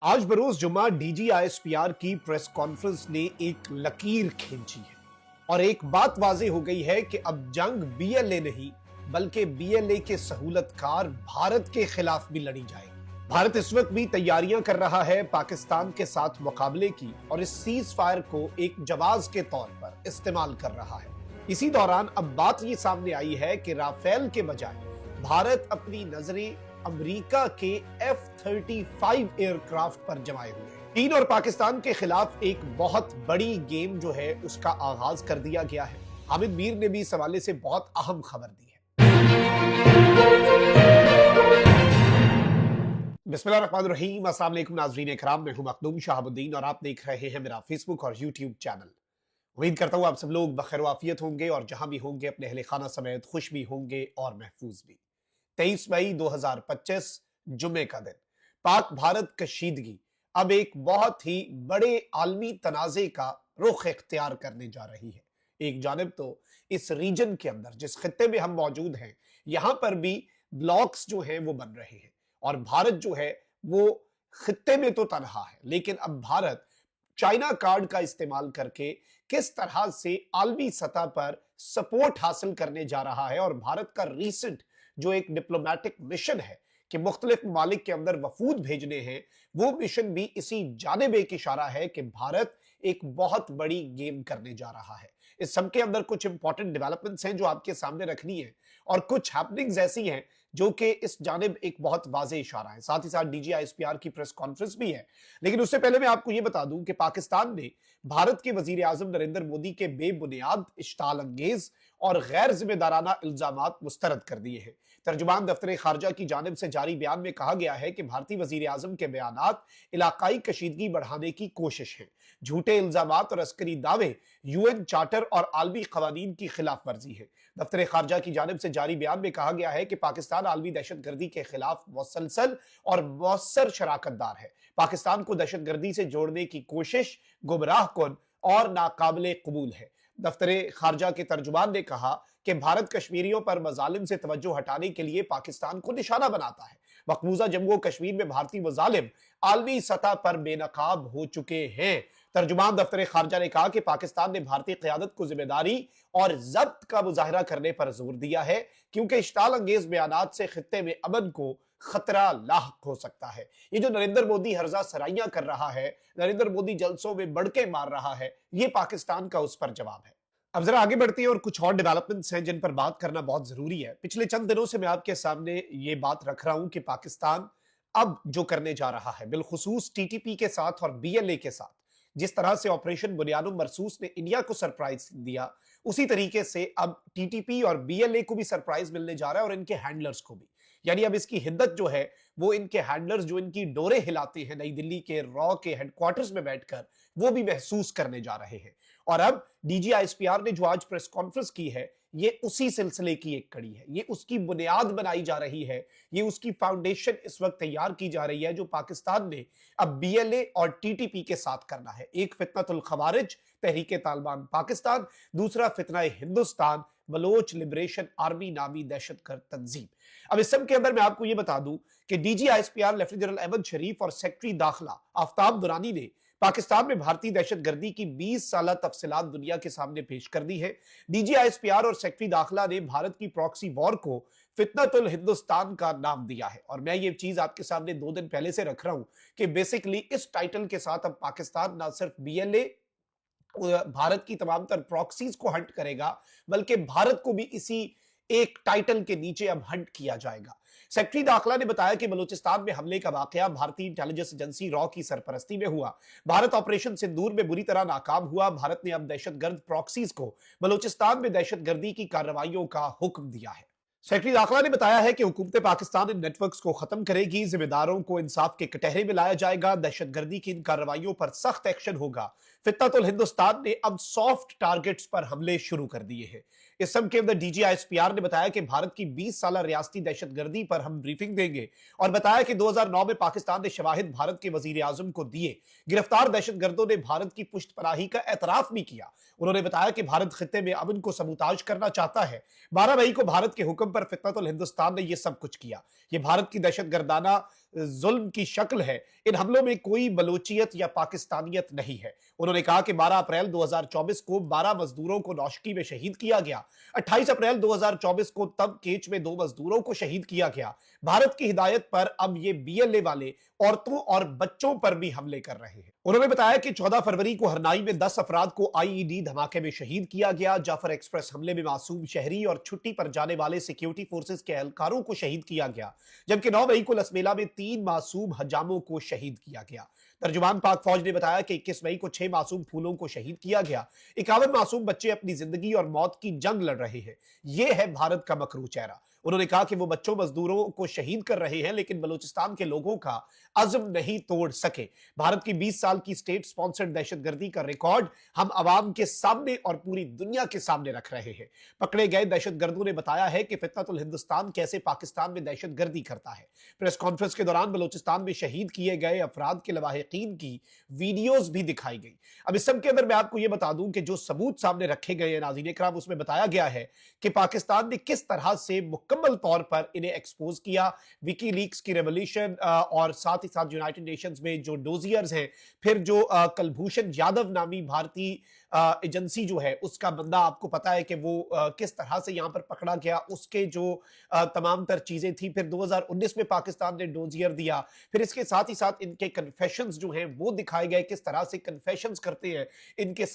आज बरोज जुम्मा DGISPR की प्रेस कॉन्फ्रेंस ने एक लकीर खींची है और एक बात वाज़ेह हो गई है कि अब जंग BLA नहीं बल्कि BLA के सहूलतकार भारत के खिलाफ भी लड़ी जाएगी। भारत इस वक्त भी तैयारियां कर रहा है पाकिस्तान के साथ मुकाबले की और इस सीज फायर को एक जवाब के तौर पर इस्तेमाल कर रहा है। इसी दौरान अब बात ये सामने आई है कि राफेल के बजाय भारत अपनी नजरें अमेरिका के F-35 एयरक्राफ्ट पर जमाए हुए हैं। चीन और पाकिस्तान के खिलाफ एक बहुत बड़ी गेम जो है उसका आगाज कर दिया गया है। हामिद मीर ने भी इस हवाले से बहुत अहम खबर दी है। बिस्मिल्लाहिर्रहमानिर्रहीम। अस्सलाम वालेकुम नाज़रीन इकराम, मैं हूं मखदूम शहाबुद्दीन और आप देख रहे हैं मेरा फेसबुक और यूट्यूब चैनल। उम्मीद करता हूं आप सब लोग बखैर वाफियत होंगे और जहां भी होंगे अपने अहले खाना समेत खुश भी होंगे और महफूज भी। 23 मई 2025 जुम्मे का दिन, पाक भारत कशीदगी अब एक बहुत ही बड़े आलमी तनाज़े का रुख इख्तियार करने जा रही है। एक जानिब तो इस रीजन के अंदर जिस खित्ते में हम मौजूद हैं यहां पर भी ब्लॉक्स जो हैं वो बन रहे हैं और भारत जो है वो खित्ते में तो तनहा है, लेकिन अब भारत चाइना कार्ड का इस्तेमाल करके किस तरह से आलमी सतह पर सपोर्ट हासिल करने जा रहा है और भारत का रीसेंट जो एक डिप्लोमेटिक मिशन है कि मुख्तलिफ ममालिक के अंदर वफूद भेजने हैं, वो मिशन भी इसी जानिब एक इशारा है कि भारत एक बहुत बड़ी गेम करने जा रहा है। इस सब के अंदर कुछ इंपॉर्टेंट डेवलपमेंट्स हैं जो आपके सामने रखनी है और कुछ हैपनिंग्स ऐसी हैं जो कि इस जानिब एक बहुत वाज़ेह इशारा है। साथ ही साथ DGISPR की प्रेस कॉन्फ्रेंस भी है। लेकिन उससे पहले मैं आपको ये बता दूं कि पाकिस्तान ने भारत के वजीर आजम नरेंद्र मोदी के बेबुनियाद, इश्ताल अंगेज और गैर जिम्मेदाराना इल्जामात मुस्तरद कर दिए हैं। तर्जुमान दफ्तर खारजा की जानिब से जारी बयान में कहा गया है कि भारतीय वजीर आजम के बयानात इलाकाई कशीदगी बढ़ाने की कोशिश है, झूठे इल्जामात और अस्करी दावे UN चार्टर और आलमी कवानीन की खिलाफ वर्जी है। दफ्तर खारजा की जानिब से जारी बयान में कहा गया है कि पाकिस्तान आलमी दहशतगर्दी के खिलाफ मुसलसल और मौसर शराकतदार है। पाकिस्तान को दहशतगर्दी से जोड़ने की कोशिश गुमराह कुन और नाकाबिले कबूल है। दफ्तर खारजा के तर्जुमान ने कहा कि भारत कश्मीरियों पर मजालिम से तवज्जो हटाने के लिए पाकिस्तान को निशाना बनाता है। मकबूजा जम्मू कश्मीर में भारतीय मजालिम आलमी सतह पर बेनकाब हो चुके हैं। तर्जुमान दफ्तर खारजा ने कहा कि पाकिस्तान ने भारतीय क़यादत को जिम्मेदारी और जब्त का मुजाहरा करने पर जोर दिया है क्योंकि इश्ताल अंगेज बयानात से खित्ते में अमन को खतरा लाहक हो सकता है। ये जो नरेंद्र मोदी हर्जा सराइयां कर रहा है, नरेंद्र मोदी जलसों में बढ़के मार रहा है, ये पाकिस्तान का उस पर जवाब है। अब जरा आगे बढ़ते हैं और कुछ और डेवलपमेंट्स हैं जिन पर बात करना बहुत जरूरी है। पिछले चंद दिनों से मैं आपके सामने ये बात रख रहा हूं कि पाकिस्तान अब जो करने जा रहा है, बिलखुसूस TTP के साथ और BLA के साथ, जिस तरह से ऑपरेशन बुनियानुम मरसूस ने इंडिया को सरप्राइज दिया, उसी तरीके से अब TTP और BLA को भी सरप्राइज मिलने जा रहा है और इनके हैंडलर्स को भी। यानी अब इसकी हिद्दत जो है वो इनके हैंडलर्स जो इनकी डोरे हिलाते हैं नई दिल्ली के रॉ के हेडक्वार्टर्स में बैठकर, वो भी महसूस करने जा रहे हैं। और अब DGISPR ने जो आज प्रेस कॉन्फ्रेंस की है, ये उसी सिलसिले की एक कड़ी है, ये उसकी बुनियाद बनाई जा रही है, ये उसकी फाउंडेशन इस वक्त तैयार की जा रही है जो पाकिस्तान ने अब BLA और TTP के साथ करना है। एक फितनतुल खवारिज तहरीके तालिबान पाकिस्तान, दूसरा फितना हिंदुस्तान बलोच लिबरेशन आर्मी नामी दहशतगर्द तंजीम। अब इस सब के अंदर मैं आपको ये बता दूं कि DGISPR लेफ्टिनेंट जनरल अहमद शरीफ और सेक्रेटरी दाखिला आफ्ताब दुरानी ने पाकिस्तान में भारतीय दहशतगर्दी की 20 साल तफसीलात दुनिया के सामने पेश कर दी है। DGISPR और सेक्रेटरी दाखिला ने भारत की प्रॉक्सी वॉर को फितनतुल हिंदुस्तान का नाम दिया है और मैं ये चीज आपके सामने 2 दिन पहले से रख रहा हूं कि बेसिकली इस टाइटल के साथ अब पाकिस्तान ना सिर्फ BLA भारत की तमाम तर प्रॉक्सीज को हंट करेगा बल्कि भारत को भी इसी एक टाइटल के नीचे अब हंट किया जाएगा। सेक्रेटरी दाखिला ने बताया कि बलूचिस्तान में हमले का वाकया भारतीय इंटेलिजेंस एजेंसी रॉ की सरपरस्ती में हुआ। भारत ऑपरेशन सिंदूर में बुरी तरह नाकाम हुआ। भारत ने अब दहशतगर्द प्रॉक्सीज को बलूचिस्तान में दहशतगर्दी की कार्रवाइयों का हुक्म दिया है। सेक्रेटरी दाखिला ने बताया है कि हुकूमत पाकिस्तान इन नेटवर्क्स को खत्म करेगी, जिम्मेदारों को इंसाफ के कटहरे में लाया जाएगा, दहशतगर्दी की इन कार्रवाइयों पर सख्त एक्शन होगा। फितनतुल हिंदुस्तान ने अब सॉफ्ट टारगेट्स पर हमले शुरू कर दिए हैं। इस सब के अंदर DGISPR ने बताया कि भारत की 20 साल रियासती दहशतगर्दी पर हम ब्रीफिंग देंगे और बताया कि 2009 में पाकिस्तान ने शवाहिद भारत के वजीर आजम को दिए। गिरफ्तार दहशतगर्दों ने भारत की पुष्टपनाही का एतराफ भी किया। उन्होंने बताया कि भारत खित्ते में अमन को सबूताज करना चाहता है। 12 मई को भारत के हुक्म पर फितनतुल हिंदुस्तान ने यह सब कुछ किया। ये भारत की दहशतगर्दाना जुल्म की शक्ल है, इन हमलों में कोई बलोचियत या पाकिस्तानियत नहीं है। उन्होंने कहा कि 12 अप्रैल 2024 को 12 मजदूरों को नौशकी में शहीद किया गया। 28 अप्रैल 2024 को तब केच में 2 मजदूरों को शहीद किया गया। भारत की हिदायत पर अब ये बीएलए वाले औरतों और बच्चों पर भी हमले कर रहे हैं। उन्होंने बताया कि 14 फरवरी को हरनाई में 10 अफराद को आईईडी धमाके में शहीद किया गया। जाफर एक्सप्रेस हमले में मासूम शहरी और छुट्टी पर जाने वाले सिक्योरिटी फोर्सेस के एहलकारों को शहीद किया गया, जबकि 9 मई को लसमेला में 3 मासूम हजामों को शहीद किया गया। तर्जुमान पाक फौज ने बताया कि 21 मई को 6 मासूम फूलों को शहीद किया गया। 51 मासूम बच्चे अपनी जिंदगी और मौत की जंग लड़ रहे हैं। यह है भारत का मकरू चेहरा। उन्होंने कहा कि वो बच्चों मजदूरों को शहीद कर रहे हैं, लेकिन बलूचिस्तान के लोगों का अज़्म नहीं तोड़ सके। भारत की 20 साल की स्टेट स्पॉन्सर्ड दहशतगर्दी का रिकॉर्ड हम अवाम के सामने और पूरी दुनिया के सामने रख रहे हैं। पकड़े गए दहशतगर्दों ने बताया है कि फितनतुल हिंदुस्तान कैसे पाकिस्तान में दहशतगर्दी करता है। प्रेस कॉन्फ्रेंस के दौरान बलूचिस्तान में शहीद किए गए अफराद के लवाहिकीन की वीडियोज भी दिखाई गई। अब इस सब के अंदर मैं आपको यह बता दूं कि जो सबूत सामने रखे गए हैं नाज़रीन इकराम, उसमें बताया गया है कि पाकिस्तान ने किस तरह से मुकम्मल तौर पर इन्हें एक्सपोज किया। विकीलीक्स की रेवोल्यूशन और साथ ही साथ यूनाइटेड नेशंस में जो डोजियर्स हैं, फिर जो कलभूषण यादव नामी भारतीय एजेंसी जो है उसका बंदा, आपको पता है कि वो किस तरह से यहां पर पकड़ा गया, उसके जो तमाम तर चीजें थी। फिर 2019 में पाकिस्तान ने डोजियर दिया। फिर इसके साथ ही साथ इनके कन्फेशंस जो हैं वो दिखाए गए, किस तरह से कन्फेशंस करते हैं इनके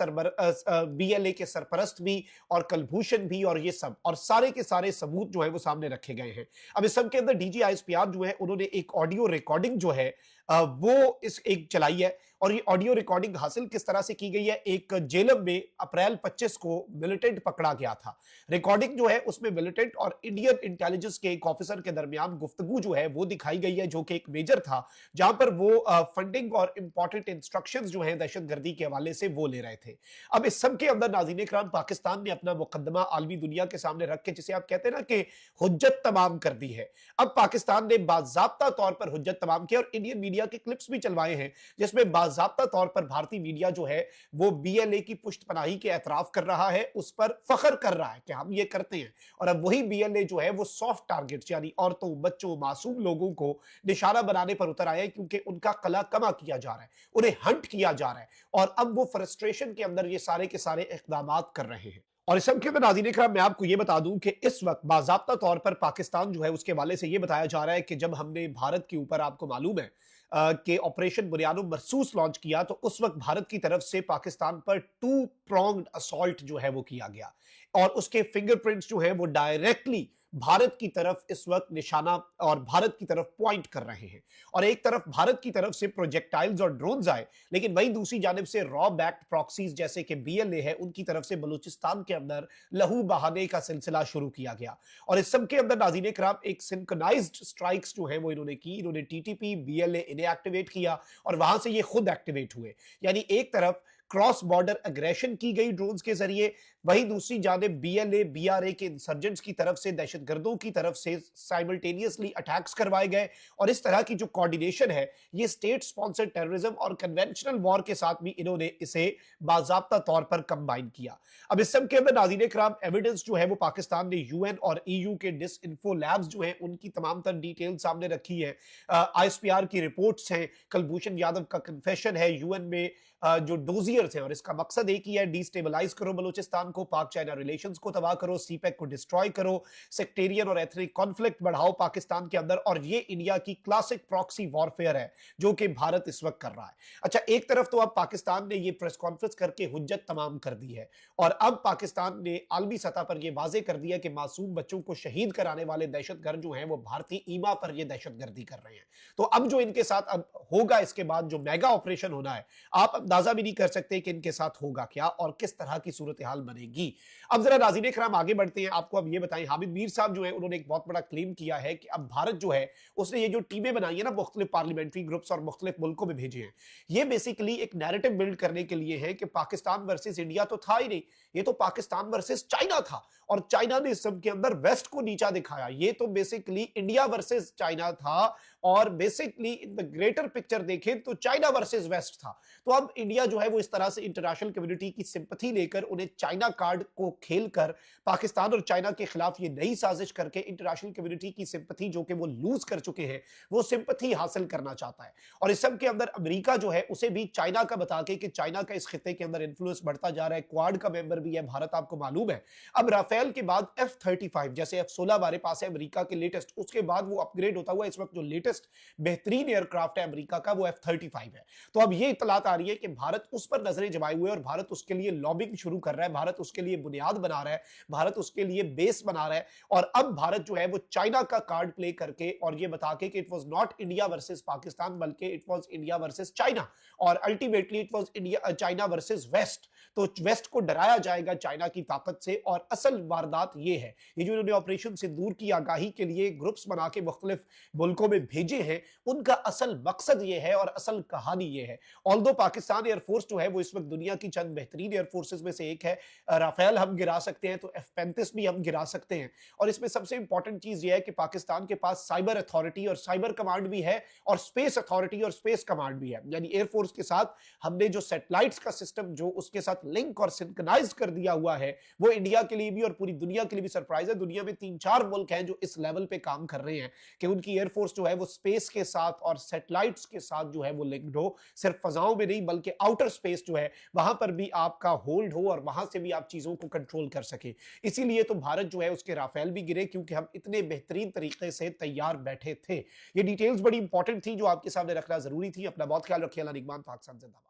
बीएलए के सरपरस्त भी और कलभूषण भी, और ये सब और सारे के सारे सबूत जो है वो सामने रखे गए हैं। अब इस सब के अंदर डीजीआईएसपीआर जो है उन्होंने एक ऑडियो रिकॉर्डिंग जो है वो इस एक चलाई है, और ये ऑडियो रिकॉर्डिंग हासिल किस तरह से की गई है। एक जेलम में अप्रैल 25 को मिलिटेंट पकड़ा गया था। रिकॉर्डिंग जो है उसमें मिलिटेंट और इंडियन इंटेलिजेंस के एक ऑफिसर के दरमियान गुफ्तगू जो है वो दिखाई गई है, जो कि एक मेजर था, जहां पर वो फंडिंग और इंपॉर्टेंट इंस्ट्रक्शंस जो है दहशतगर्दी के हवाले से वो ले रहे थे। अब इस सब के अंदर नाज़रीन इकराम, पाकिस्तान ने अपना मुकदमा आलमी दुनिया के सामने रख के, जिसे आप कहते हैं ना कि हुज्जत तमाम कर दी है। अब पाकिस्तान ने बाज़ाब्ता तौर पर हुज्जत तमाम किया और इंडियन मीडिया के क्लिप्स भी चलवाए हैं, जिसमें बाज़ाब्ता तौर पर भारतीय मीडिया जो है वो बीएलए की पुष्टपनाही के एतराफ कर रहा है, उस पर फख्र कर रहा है कि हम ये करते हैं। और अब वही बीएलए जो है वो सॉफ्ट टारगेट्स यानी औरतों, बच्चों, मासूम लोगों को निशाना बनाने पर उतर आए हैं, क्योंकि उनका कला कमा किया जा रहा है, उन्हें हंट किया जा रहा है, और अब वो फ्रस्ट्रेशन के अंदर ये सारे के सारे इक़दामात कर रहे हैं। और इस सब के अंदर नाज़रीन इकराम, मैं आपको ये बता दूं कि इस वक्त बाज़ाब्ता तौर पर पाकिस्तान जो है उसके हवाले से ये बताया जा रहा है कि जब हमने भारत के ऊपर, आपको मालूम है कि ऑपरेशन बुनियादो मरसूस लॉन्च किया, तो उस वक्त भारत की तरफ से पाकिस्तान पर 2 pronged असॉल्ट जो है वो किया गया, और उसके फिंगरप्रिंट्स जो है वो डायरेक्टली भारत की तरफ इस वक्त निशाना और भारत की तरफ पॉइंट कर रहे हैं। और एक तरफ भारत की तरफ से प्रोजेक्टाइल्स और ड्रोन्स आए, लेकिन वहीं दूसरी जानिब से रॉ बैक्ड प्रॉक्सीज जैसे कि बीएलए है, उनकी तरफ से बलूचिस्तान के अंदर लहू बहाने का सिलसिला शुरू किया गया। और इस सब के अंदर नाज़रीन इकराम एक सिंक्रोनाइज्ड स्ट्राइक्स जो है वो इन्होंने की। इन्होंने टीटीपी, बीएलए इन्हें एक्टिवेट किया और वहां से ये खुद एक्टिवेट हुए। यानी एक तरफ क्रॉस बॉर्डर अग्रेशन की गई ड्रोन्स के जरिए, वहीं दूसरी जानिब बीएलए, बीआरए के इंसर्जेंट्स की तरफ से, दहशतगर्दों की तरफ से साइमल्टेनियसली अटैक्स करवाए गए। और इस तरह की जो कोऑर्डिनेशन है, ये स्टेट स्पॉन्सर्ड टेररिज्म और कन्वेंशनल वॉर के साथ भी इन्होंने इसे बाज़ाब्ता तौर पर कंबाइन किया। अब इस सब के अंदर नाज़रीन इकराम एविडेंस जो है वो पाकिस्तान ने यूएन और ईयू के डिसइंफो लैब्स जो हैं उनकी तमाम तर डिटेल सामने रखी है। आईएसपीआर की रिपोर्ट्स हैं, कलभूषण यादव का कन्फेशन है यूएन में, जो डोजियर्स हैं, और इसका मकसद एक ही है, डिस्टेबलाइज करो बलूचिस्तान को, पाक चाइना रिलेशंस को तबाह करो, सीपेक को डिस्ट्रॉय करो, सेक्टेरियन और एथनिक कॉन्फ्लिक्ट बढ़ाओ पाकिस्तान के अंदर। और ये इंडिया की क्लासिक प्रॉक्सी वॉरफेयर है जो कि भारत इस वक्त कर रहा है। अच्छा, एक तरफ तो अब पाकिस्तान ने ये प्रेस कॉन्फ्रेंस करके हुज्जत तमाम कर दी है, और अब पाकिस्तान ने आलमी सतह पर यह वाजे कर दिया कि मासूम बच्चों को शहीद कराने वाले दहशतगर्द जो हैं वो भारतीय ईमा पर ये दहशतगर्दी कर रहे हैं। तो अब जो इनके साथ अब होगा, इसके बाद जो मेगा ऑपरेशन होना है, आप अंदाजा भी नहीं कर सकते कि इनके साथ होगा क्या और किस तरह की सूरत हाल बनेगी। अब जरा नाज़रीन इकराम आगे बढ़ते हैं। आपको अब ये बताएं, हामिद मीर साहब जो है उन्होंने एक बहुत बड़ा क्लेम किया है कि अब भारत जो है उसने ये जो टीमें बनाई है ना, मुख्तलिफ पार्लियामेंट्री ग्रुप्स और मुख्तलिफ मुल्कों में भेजे हैं, ये बेसिकली एक नैरेटिव बिल्ड करने के लिए है कि पाकिस्तान वर्सेस इंडिया तो था ही नहीं, ये तो पाकिस्तान वर्सेस चाइना था, और चाइना ने इस सब के अंदर वेस्ट को नीचा दिखाया। ये तो बेसिकली इंडिया वर्सेस चाइना था, और basically in the greater picture देखें तो चाइना वर्सेस वेस्ट था। तो अब इंडिया जो है वो इस तरह से इंटरनेशनल कम्युनिटी की सिंपैथी लेकर उन्हें चाइना चाइना कार्ड को खेलकर पाकिस्तान और चाइना के खिलाफ ये नई साजिश करके इंटरनेशनल कम्युनिटी की सिंपैथी जो कि वो लूज कर चुके हैं, वो सिंपैथी हासिल करना चाहता है। और इस सब के अंदर अमेरिका जो है उसे भी चाइना का बता के कि चाइना का इस खित्ते के अंदर इन्फ्लुएंस बढ़ता जा रहा है, क्वाड का मेंबर भी है भारत, आपको मालूम है। अब राफेल के बाद F-35 जैसे F-16 हमारे पास है अमेरिका के लेटेस्ट, उसके बाद वो अपग्रेड होता हुआ इस वक्त जो लेटेस्ट बेहतरीन एयरक्राफ्ट है अमेरिका का वो F-35 है। तो अब ये इतलात आ रही है कि भारत उस पर नजरें जमाए हुए और भारत उसके लिए लॉबिंग शुरू कर रहा है, भारत उसके लिए बुनियाद बना रहा है, भारत उसके लिए बेस बना रहा है। और अब भारत जो है वो चाइना का कार्ड प्ले करके और ये बता के कि it was not India versus Pakistan बल्कि it was India versus China, और ultimately it was India China versus west. तो वेस्ट को डराया जाएगा चाइना की ताकत से। और असल वारदात ये है, ये जो इन्होंने ऑपरेशन सिंदूर की आगाही के लिए ग्रुप्स बना के मुख्तलिफ मुल्कों में भेजे हैं, उनका असल मकसद ये है और असल कहानी ये है। ऑल्दो पाकिस्तान एयरफोर्स जो है वो इस वक्त दुनिया की चंद बेहतरीन एयरफोर्सेस में से एक है। राफेल हम गिरा सकते हैं तो F-35 भी हम गिरा सकते हैं। और इसमें सबसे इंपॉर्टेंट चीज ये है कि पाकिस्तान के पास साइबर अथॉरिटी और साइबर कमांड भी है और स्पेस अथॉरिटी और स्पेस कमांड भी है। यानी एयरफोर्स के साथ हमने जो सैटेलाइट्स का सिस्टम जो उसके साथ लिंक और सिंक्रोनाइज कर दिया हुआ है, वो इंडिया के लिए भी और पूरी दुनिया के लिए भी सरप्राइज है। दुनिया में 3-4 मुल्क हैं जो इस लेवल पे काम कर रहे हैं कि उनकी एयरफोर्स जो है वो स्पेस के साथ और सैटेलाइट्स के साथ जो है वो लिंक्ड हो, सिर्फ फजाओं में नहीं बल्कि आउटर स्पेस जो है वहां पर भी आपका होल्ड हो और वहां से भी आप चीजों को कंट्रोल कर सके। इसीलिए तो भारत जो है उसके राफेल भी गिरे क्योंकि हम इतने बेहतरीन तरीके से तैयार बैठे थे। ये डिटेल्स बड़ी इंपॉर्टेंट थी जो आपके सामने रखना जरूरी थी। अपना बहुत ख्याल रखिए। अल्लाह निगहबान। पाकिस्तान जिंदाबाद।